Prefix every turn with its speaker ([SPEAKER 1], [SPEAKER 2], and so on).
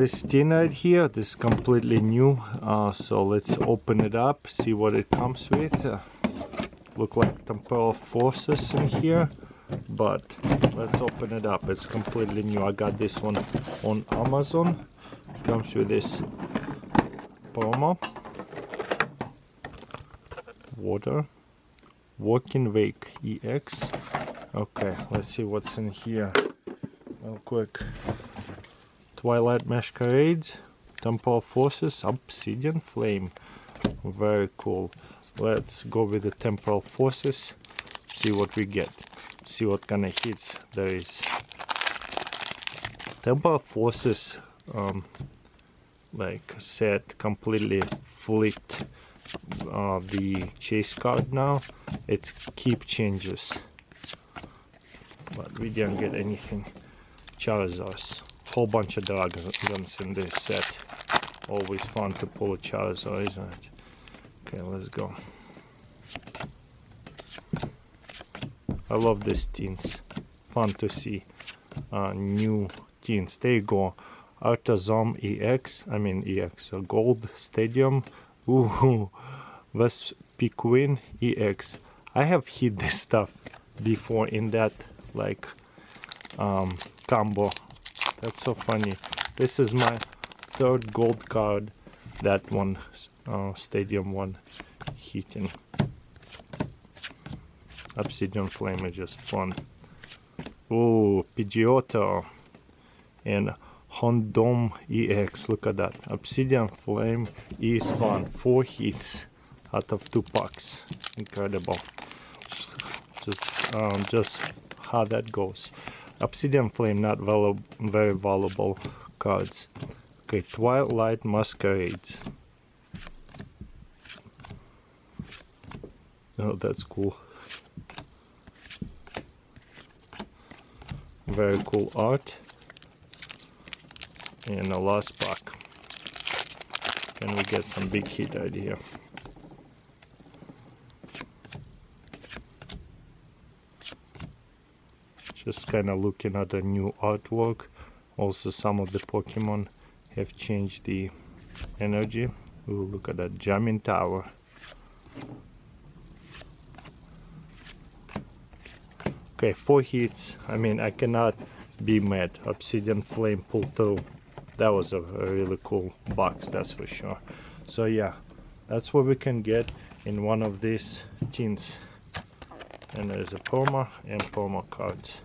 [SPEAKER 1] this tin right here, this is completely new, so let's open it up, see what it comes with. Look like temporal forces in here, but let's open it up. It's completely new. I got this one on Amazon. It comes with this promo, water, working wake EX. Okay, let's see what's in here real quick. Twilight Masquerades, Temporal Forces, Obsidian Flame. Very cool. Let's go with the Temporal Forces, see what we get, see what kind of hits there is. Temporal Forces, like I said, completely flipped the chase card now. It's keep changes, but we didn't get anything. Charizards. Whole bunch of dragons in this set. Always fun to pull a Charizard, isn't it? Okay, let's go. I love these tins. Fun to see new tins. There you go. Artazom EX. I mean EX. Gold Stadium. Ooh. Vespiquen EX. I have hit this stuff before in that like combo. That's so funny. This is my third gold card. That one, Stadium one, hitting. Obsidian Flame is just fun. Oh, Pidgeotto and Hondom EX. Look at that. Obsidian Flame is fun. 4 hits out of 2 packs. Incredible. Just how that goes. Obsidian Flame, not very valuable cards. Okay, Twilight Masquerades. Oh, that's cool. Very cool art. And a last pack. Can we get some big hit right here? Just kind of looking at the new artwork. Also, some of the Pokemon have changed the energy. Ooh, look at that Jamming Tower. Okay, 4 hits. I mean, I cannot be mad. Obsidian Flame pulled through. That was a really cool box, that's for sure. So yeah, that's what we can get in one of these tins. And there's a promo and promo cards.